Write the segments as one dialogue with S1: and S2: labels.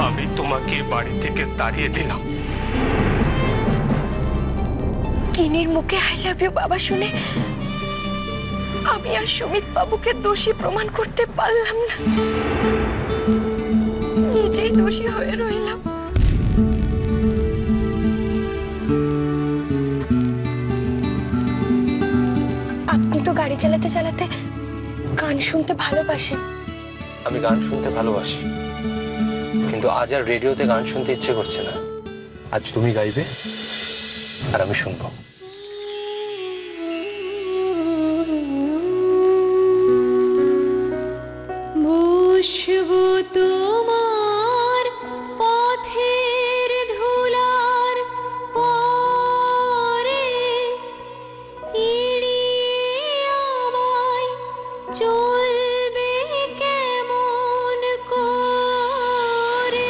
S1: আমি তোমাকে বাড়ি থেকে তাড়িয়ে দিলাম।
S2: কিনির মুখে আই লাভ ইউ বাবা শুনে আমি আর সুমিত বাবুকে দোষী প্রমাণ করতে পারলাম না, নিজেই দোষী হয়ে রইলাম। আপনি তো গাড়ি চালাতে চালাতে গান শুনতে ভালোবাসেন।
S1: আমি গান শুনতে ভালোবাসি, কিন্তু আজ আর রেডিওতে গান শুনতে ইচ্ছে করছে না। আজ তুমি গাইবে আর আমি শুনবো।
S3: বসবো তোমার পথের ধুলার পরে, এড়িয়ে আমায় চলবে কেমন করে।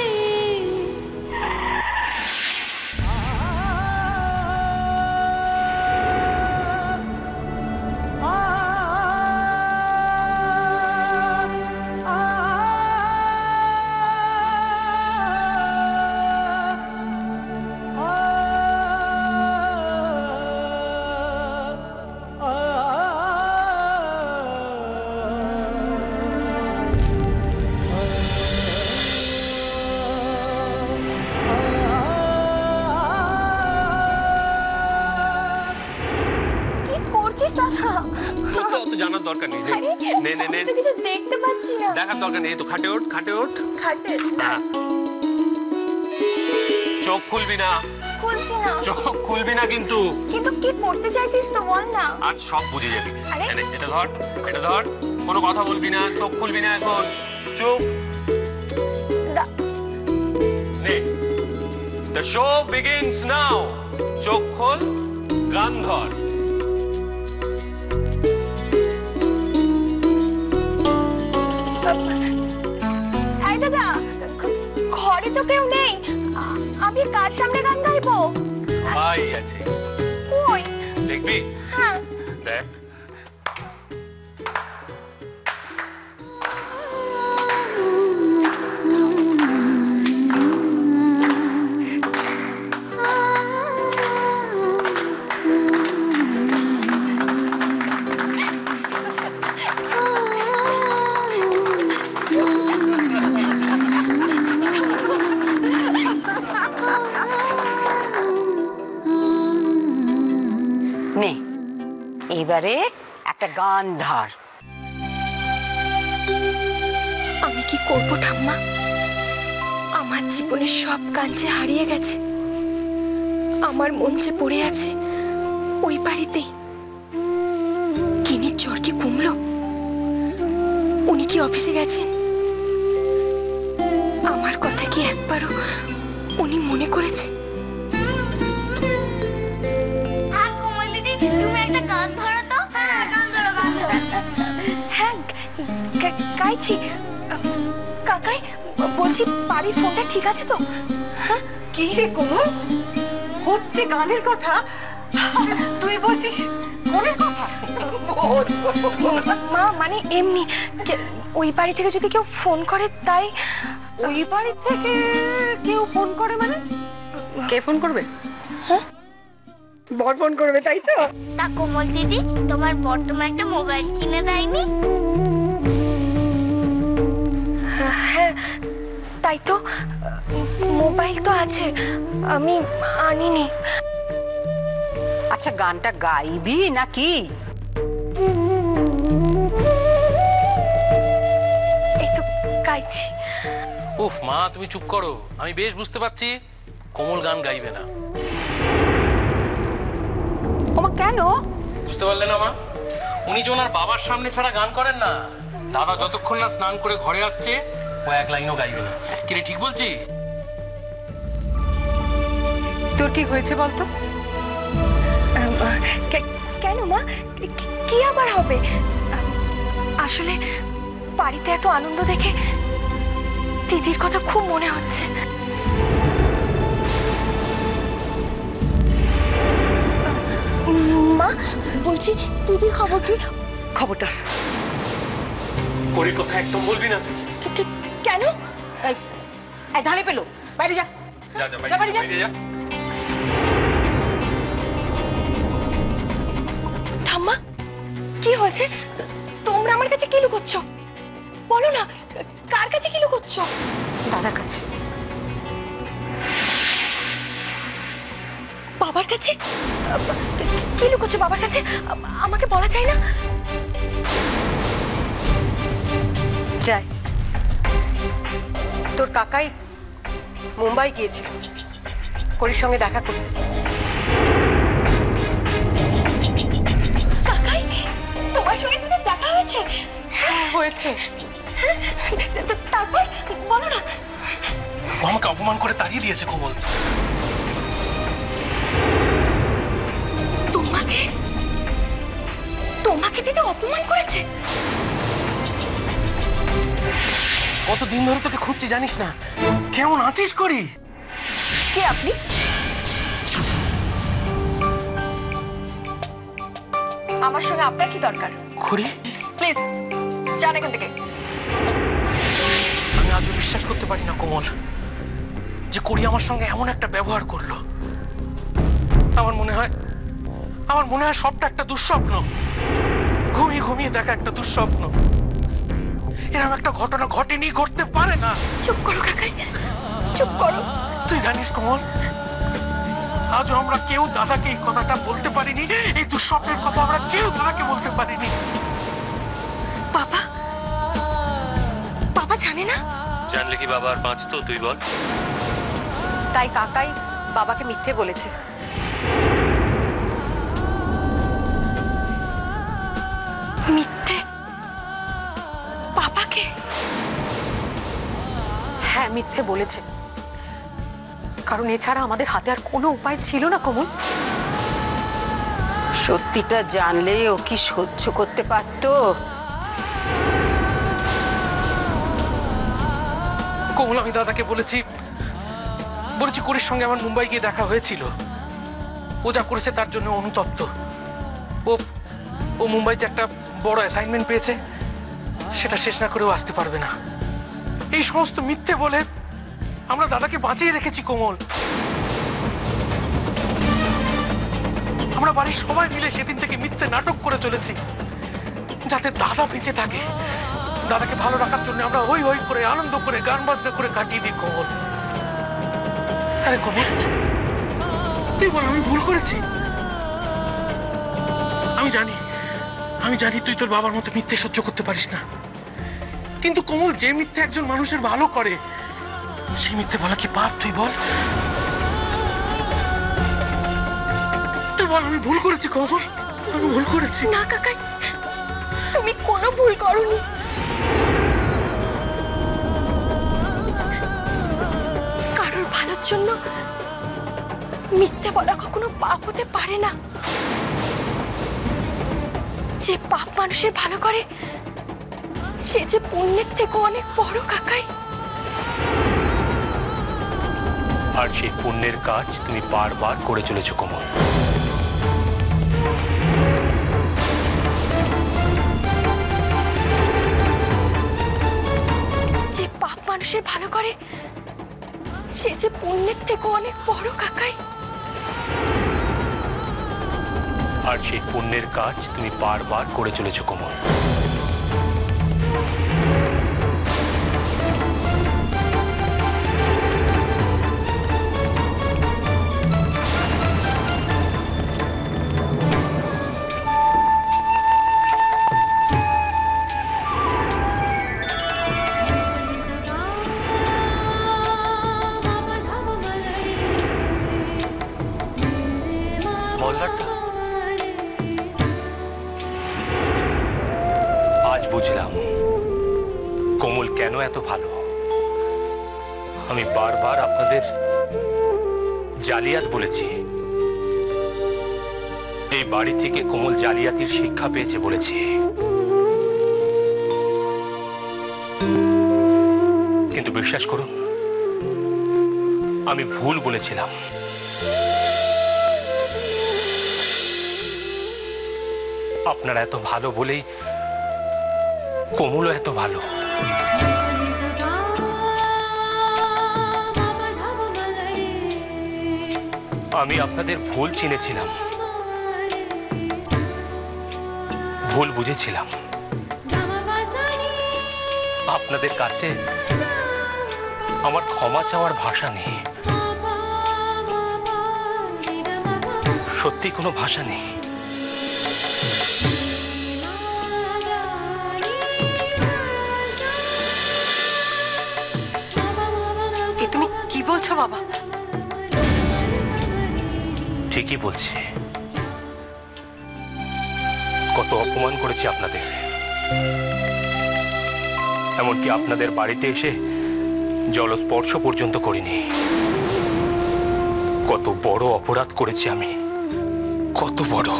S1: জানার দরকার নেই, নে নে নে,
S2: কিছু দেখতে পাচ্ছি না।
S1: দেখার দরকার নেই, তো খাটে ওঠ, খাটে ওঠ।
S2: খাটে
S1: চোখ খুলবি না।
S2: খুলছি না।
S1: চোখ খুলবি না কিন্তু।
S2: কিন্তু কি করতে চাইছিস তো বল না।
S1: আজ সব বুঝে যাবি। এটা ধর, এটা ধর, কোনো কথা বলবি না, চোখ খুলবি না এখন, চুপ। নে, the show begins now. চোখ খোল, গান ধর।
S2: দাদা, ঘরে তো কেউ নেই, আমি কার সামনে গান গাইবো?
S1: ভাই আছে।
S2: কই?
S1: দেখবি?
S2: হ্যাঁ।
S1: দেখ।
S4: নে, এবারে একটা গান ধর।
S2: আমি কি করবো ঠাম্মা? আমার জীবনের সব গান যে হারিয়ে গেছে, আমার মন যে পড়ে আছে ওই বাড়িতেই। কিনির জ্বর কি কমলো? উনি কি অফিসে গেছেন? আমার কথা কি একবারও উনি মনে করেছেন? হ্যাঁ, গাইছি। কাকাই বলছি, বাড়ির ফোনটা ঠিক আছে তো? হ্যাঁ।
S5: কি রে কোমল, হচ্ছে গানের কথা, তুই বলছিস কোনের কথা?
S2: মা মানে এমনি, ওই বাড়ি থেকে যদি কেউ ফোন করে তাই।
S5: ওই বাড়ি থেকে কেউ ফোন করে মানে?
S4: কে ফোন করবে?
S5: হ্যাঁ, বর ফোন করবে তাই তো?
S6: তা কোমল দিদি, তোমার বর তোমার একটা মোবাইল কিনে দেয়নি?
S2: হ্যাঁ তাই তো, মোবাইল তো আছে, আমি আনিনি।
S4: আচ্ছা, গানটা গাইবি নাকি?
S2: এই তো গাইছি।
S7: উফ মা, তুমি চুপ করো। আমি বেশ বুঝতে পারছি কোমল গান গাইবে না।
S4: ওমা, কেন?
S7: বুঝতে পারলে না মা? উনি যে ওনার বাবার সামনে ছাড়া গান করেন না। দাদা যতক্ষণ না স্নান করে ঘরে আসছে ও এক লাইনও গাইবে না। কিরে, ঠিক বলছি?
S5: তোর কি হয়েছে বলতো?
S2: কেন মা, কি আবার হবে? আসলে বাড়িতে এত আনন্দ দেখে দিদির কথা খুব মনে হচ্ছে। মা বলছি, দিদির খবর কি?
S5: খবরদার
S1: পরির কথা একদম বলবি না।
S2: কেন?
S4: এই ধারে পেলো, বাইরে যা।
S1: যা
S4: যা বাইরে যা।
S2: ঠাম্মা কি হয়েছে? তোমরা আমার কাছে কি লুকোচ্ছ? বলো না, কার কাছে কি লুকোচ্ছ?
S4: দাদার কাছে।
S2: বাবার কাছে? কি লুকোচ্ছ বাবার কাছে? আমাকে বলা যায় না?
S5: যাই, তোর কাকাই মুম্বাই গিয়েছে করির সঙ্গে দেখা করতে।
S2: কাকাই, তোমার সঙ্গে দিদি দেখা হয়েছে?
S5: হ্যাঁ হয়েছে।
S2: তারপর বলো না।
S7: ও আমাকে অপমান করে তাড়িয়ে দিয়েছে কোমল।
S2: তোমাকে তোমাকে দিদি অপমান করেছে?
S7: কতদিন ধরে তোকে খুঁজছি জানিস না? কেমন আছিস করি?
S2: কে আপনি? আমার সঙ্গে আপনার কি দরকার?
S7: করি?
S2: প্লিজ যান এখান থেকে।
S7: আমি আজও বিশ্বাস করতে পারি না কোমল, যে করি আমার সঙ্গে এমন একটা ব্যবহার করলো। আমার মনে হয় সবটা একটা দুঃস্বপ্ন, ঘুমিয়ে ঘুমিয়ে দেখা একটা দুঃস্বপ্ন। এরকম একটা ঘটনা ঘটেনি, ঘটতে পারে না।
S2: চুপ করো কাকাই, চুপ করো।
S7: তুই জানিস কোমল, আজও আমরা কেউ দাদাকে এই কথাটা বলতে পারিনি, এই দুঃস্বপ্নের কথা আমরা কেউ দাদাকে বলতে পারিনি।
S2: বাবা বাবা জানে না?
S1: জানলে কি বাবা আর বাঁচতো? তুই বল।
S5: তাই কাকাই বাবাকে মিথ্যে বলেছে।
S2: মিথ্যে? বাবাকে?
S4: হ্যাঁ মিথ্যে বলেছে, কারণ এছাড়া আমাদের হাতে আর কোনো উপায় ছিল না কমল। সত্যিটা জানলে ও কি সহ্য করতে পারতো?
S7: কোমল, আমি দাদাকে বলেছি করির সঙ্গে আমার মুম্বাই গিয়ে দেখা হয়েছিল। ও যা করেছে তার জন্য অনুতপ্ত। ও মুম্বাইতে একটা বড় অ্যাসাইনমেন্ট পেয়েছে, সেটা শেষ না করেও আসতে পারবে না। এই সমস্ত মিথ্যে বলে আমরা দাদাকে বাঁচিয়ে রেখেছি কোমল। আমরা বাড়ির সবাই মিলে সেদিন থেকে মিথ্যে নাটক করে চলেছি, যাতে দাদা বেঁচে থাকে। দাদাকে ভালো রাখার জন্য আমরা হই হই করে, আনন্দ করে, গান বাজনা করে কাটিয়ে দিই কোমল। আরে কোমল, তুই বল আমি ভুল করেছি? আমি জানি তুই তোর বাবার মতো মিথ্যে সহ্য করতে পারিস না, কিন্তু কোমল, যে মিথ্যে একজন মানুষের ভালো করে, সেই মিথ্যে বলা কি পাপ? তুই বল, আমি ভুল করেছি কোমল, আমি ভুল করেছি।
S2: না কাকাই, তুমি কোনো ভুল করোনি। কারোর ভালোর জন্য মিথ্যে বলা কখনো পাপ হতে পারে না। যে পাপ মানুষের ভালো করে, সে যে পুণ্যের থেকে অনেক বড় কাকাই।
S1: আর সেই পুণ্যের কাজ তুমি বারবার করে চলেছো কোমল।
S2: যে পাপ মানুষের ভালো করে, সে যে পুণ্যের থেকে অনেক বড় কাকাই।
S1: আর সেই পুণ্যের কাজ তুমি বারবার করে চলেছো কোমল। আজ বুঝলাম কোমল কেন এত ভালো। আমি বারবার আপনাদের জালিয়াত বলেছি, এই বাড়ি থেকে কোমল জালিয়াতির শিক্ষা পেয়েছে বলেছি, কিন্তু বিশ্বাস করুন আমি ভুল বলেছিলাম। আপনারা এত ভালো বলেই কোমলও এত ভালো। আমি আপনাদের ভুল চিনেছিলাম, ভুল বুঝেছিলাম। আপনাদের কাছে আমার ক্ষমা চাওয়ার ভাষা নেই, সত্যি কোনো ভাষা নেই।
S5: এ তুমি কি বলছো বাবা?
S1: ঠিকই বলছি। কত অপমান করেছি আপনাদের, এমনকি আপনাদের বাড়িতে এসে জলস্পর্শ পর্যন্ত করিনি। কত বড় অপরাধ করেছি আমি, কত বড়।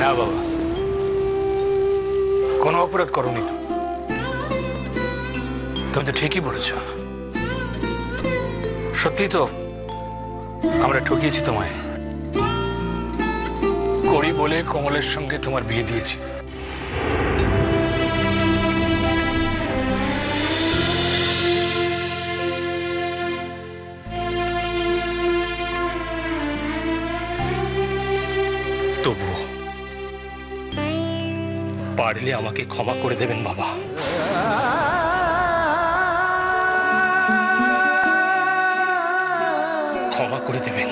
S8: না বাবা, কোনো অপরাধ করনি তো। তুমি তো ঠিকই বলেছ, সত্যি তো আমরা ঠকিয়েছি তোমায়। করি বলে কমলের সঙ্গে তোমার বিয়ে দিয়েছি।
S1: তবুও পারলে আমাকে ক্ষমা করে দেবেন বাবা। ক্ষমা করে দেবেন।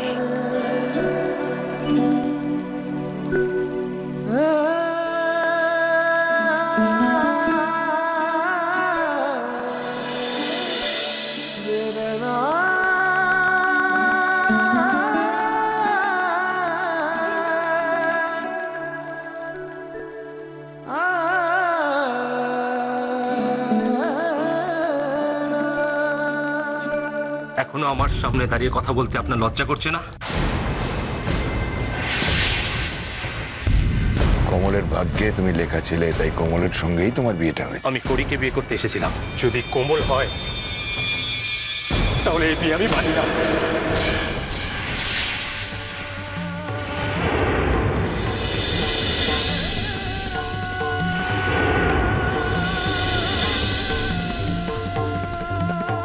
S1: এখনো আমার সামনে দাঁড়িয়ে কথা বলতে আপনার লজ্জা করছে না?
S9: কমলের ভাগ্যে তুমি লেখা ছিলে, তাই কমলের সঙ্গেই তোমার বিয়েটা হয়েছে।
S1: আমি করিকে বিয়ে করতে এসেছিলাম। যদি কোমল হয় তাহলে এই বিয়ে আমি মানি না।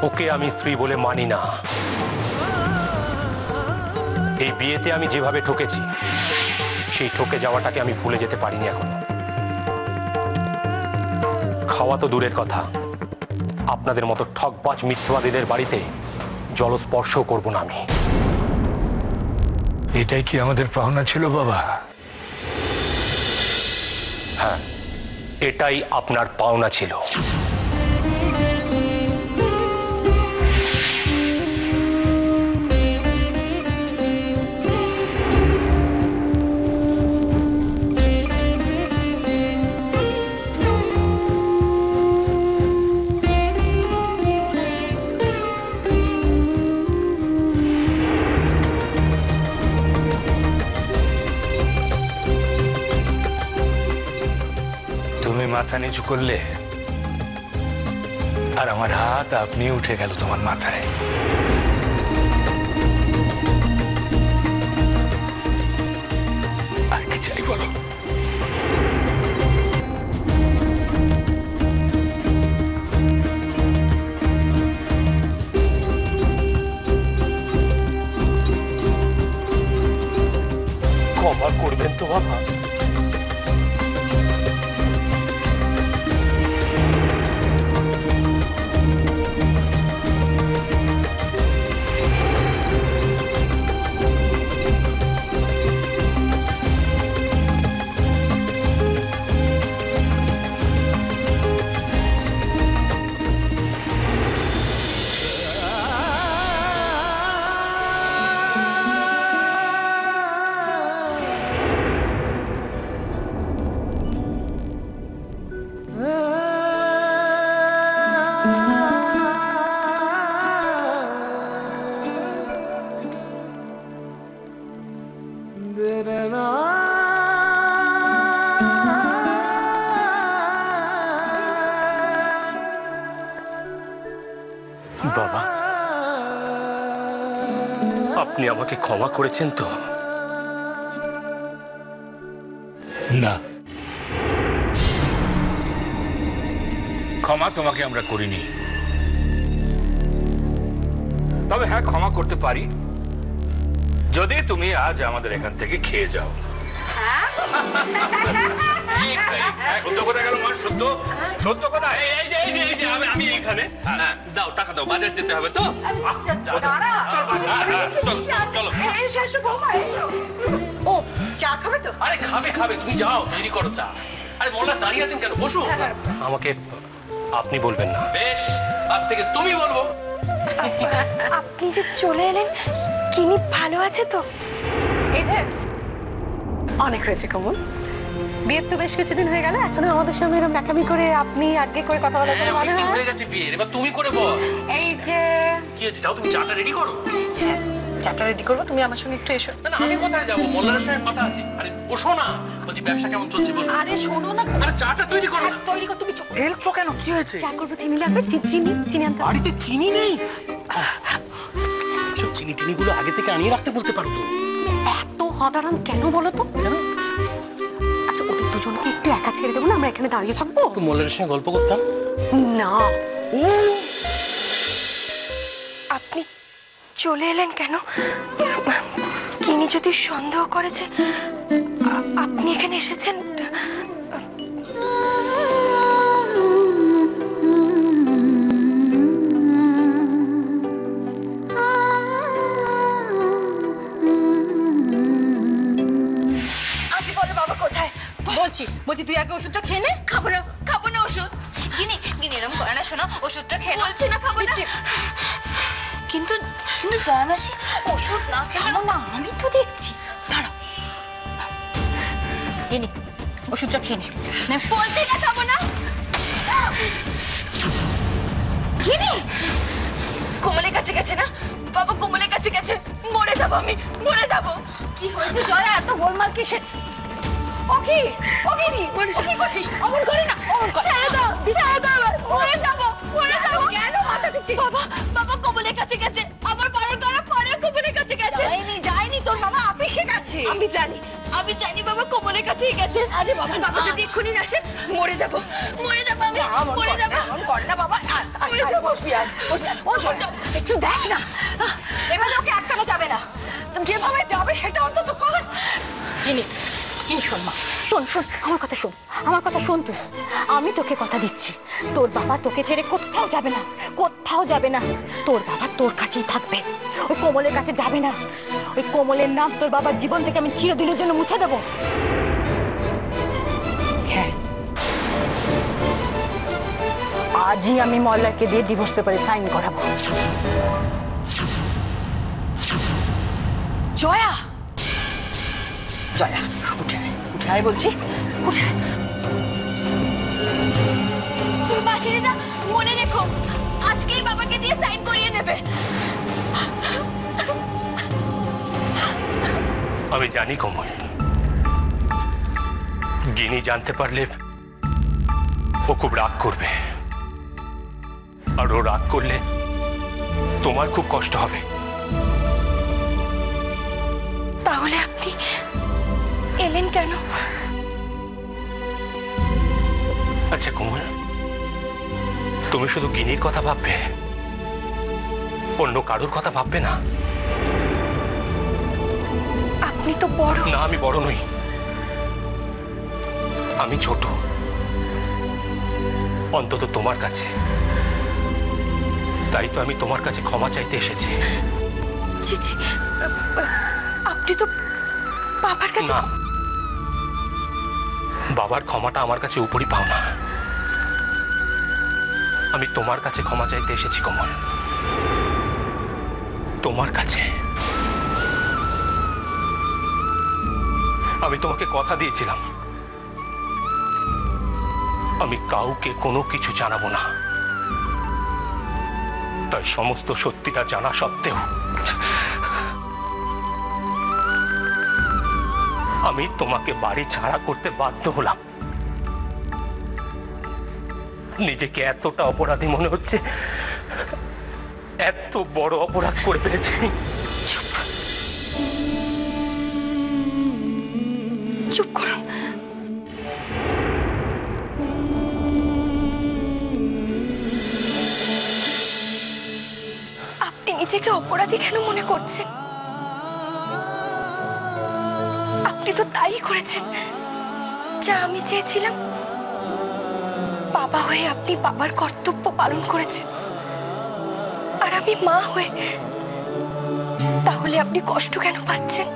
S1: ওকে আমি স্ত্রী বলে মানি না। এই বিয়েতে আমি যেভাবে ঠকেছি, সেই ঠকে যাওয়াটাকে আমি ভুলে যেতে পারিনি এখনো। খাওয়া তো দূরের কথা, আপনাদের মতো ঠকবাজ মিথ্যাবাদীদের বাড়িতে জলস্পর্শও করব না আমি।
S8: এটাই কি আমাদের পাওনা ছিল বাবা?
S1: হ্যাঁ, এটাই আপনার পাওনা ছিল।
S8: মাথা নিচু করলে আর আমার হাত আপনি উঠে গেল তোমার মাথায়। আর কি চাই বলো?
S1: ক্ষমা করবেন তো বাবা। বাবা, আপনি আমাকে ক্ষমা করেছেন তো?
S8: না, ক্ষমা তোমাকে আমরা করিনি। তবে হ্যাঁ, ক্ষমা করতে পারি যদি তুমি আজ আমাদের এখান থেকে খেয়ে যাও। সত্য কোথায় গেল? মার সত্য, সত্য কোথায়? আমি এইখানে। দাও, টাকা দাও, বাজার যেতে হবে তো। চলো।
S5: ও চা খাবে তো?
S7: আরে খাবে খাবে, তুমি যাও, দেরি করো চা। আরে মোল্লা দাঁড়িয়ে আছেন কেন? বসো।
S1: আমাকে আপনি বলবেন না।
S7: বেশ, আজ থেকে তুমি বলবো।
S2: আপনি যে চলে এলেন, কিনি ভালো আছে তো?
S4: এই যে অনেক হয়েছে কমল, বিয়ের তো বেশ কিছুদিন হয়ে গেল, এখনো আমাদের সঙ্গে এরকম দেখাবি করে আপনি আগে করে কথা বলা করে মনে হয়।
S7: হয়ে গেছে বিয়ের, এবার তুমি করে বল।
S4: এই যে
S7: কি হয়েছে? যাও, তুমি চাটা রেডি করো।
S4: হ্যাঁ, চাটা রেডি করবো, তুমি আমার সঙ্গে একটু এসো।
S7: না, আমি কোথায় যাবো? মোল্লার সঙ্গে কথা আছে। আরে বসো না, বলছি ব্যবসা কেমন চলছে বলো।
S4: আরে শোনো না,
S7: আরে চাটা তৈরি করো না।
S4: তৈরি কর, তুমি
S7: ঢেলছো কেন? কি হয়েছে?
S4: চা করবো, চিনি লাগবে, চিনি আনতে হবে।
S7: বাড়িতে চিনি নেই? সব চিনি টিনিগুলো আগে থেকে আনিয়ে রাখতে বলতে পারো তো।
S4: এত হদারাম কেন বলো তো? আচ্ছা, ওদের দুজনকে একটু একা ছেড়ে দেবো না, আমরা এখানে দাঁড়িয়ে থাকবো?
S7: মোল্লার সঙ্গে গল্প করতাম
S4: না।
S2: আপনি চলে এলেন কেন? কিনি যদি সন্দেহ করেছে আপনি এখানে এসেছেন।
S4: আগে বলো বাবা কোথায়? বলছি তুই আগে ওষুধটা খেয়ে নে।
S6: খাবো না ওষুধ। গিনি এরকম করে না, শোনো, ওষুধটা খেয়ে নাও। বলছি না খাবো না। কিন্তু জয়া মাসি, ওষুধ না খেলে
S4: না, আমি তো দেখছি। দাঁড়াও, গিনি ওষুধটা খেয়ে নে।
S6: বলছি না খাবো না। গিনি কোমলের কাছে গেছে না বাবা, কোমলের কাছে গেছে। মরে যাবো আমি, মরে যাবো। কি হয়েছে জয়া? এত গোলমাল কিসের? ও কি করছিস? অমন করে না, ছেড়ে দাও। মরে যাবো। কেন মাথা ঠুকছিস? বাবা কোমলের কাছে গেছে, আমার বারণ করার পরে কোমলের কাছে গেছে। যায়নি, তোর বাবা আপিসে গেছে। আমি জানি বাবা কোমলের কাছেই গেছে। আরে বাবা যদি এক্ষুনি না আসে, মরে যাবো আমি, মরে যাবো।
S4: কর না বাবা, বসবি আর ও একটু দেখ না, এভাবে ওকে আটকানো যাবে না। যেভাবে যাবে সেটা অন্তত কর। গিনি শোন মা, শোন আমার কথা শোন তুই। আমি তোকে কথা দিচ্ছি, তোর বাবা তোকে ছেড়ে কোথাও যাবে না। তোর বাবা তোর কাছেই থাকবে, ওই কোমলের কাছে যাবে না। ওই কোমলের নাম তোর বাবার জীবন থেকে আমি চিরদিনের জন্য মুছে দেবো। হ্যাঁ, আজই আমি মল্লারকে দিয়ে ডিভোর্স পেপারে সাইন করাবো। জয়া উঠে আয় বলছি, উঠে আয়।
S6: বাসিরিদা মনে রেখো, আজকেই বাবাকে দিয়ে সাইন করিয়ে নেবে।
S1: আমি জানি কমল, গিনি জানতে পারলে ও খুব রাগ করবে, আর ও রাগ করলে তোমার খুব কষ্ট হবে।
S2: তাহলে আপনি এলেন কেন?
S1: আচ্ছা কমল, তুমি শুধু গিনির কথা ভাববে, অন্য কারোর কথা ভাববে না?
S2: আপনি তো বড়।
S1: না, আমি বড় নই, আমি ছোট, অন্তত তোমার কাছে। তাই তো আমি তোমার কাছে ক্ষমা চাইতে এসেছি।
S2: জি, আপনি তো বাবার কাছে।
S1: না, বাবার ক্ষমাটা আমার কাছে উপরই পাও না। আমি তোমার কাছে ক্ষমা চাইতে এসেছি কমল, তোমার কাছে। আমি তোমাকে কথা দিয়েছিলাম, আমি কাউকে কোনো কিছু জানাবো না। তাই সমস্ত সত্যিটা জানা সত্ত্বেও আমি তোমাকে বাড়ি ছাড়া করতে বাধ্য হলাম। নিজেকে এতটা অপরাধী মনে হচ্ছে, এত বড় অপরাধ করে ফেলেছি।
S2: চুপ করুন। আপনি নিজেকে অপরাধী কেন মনে করছেন? তো তাই করেছেন যা আমি চেয়েছিলাম। বাবা হয়ে আপনি বাবার কর্তব্য পালন করেছেন, আর আমি মা হয়ে। তাহলে আপনি কষ্ট কেন পাচ্ছেন?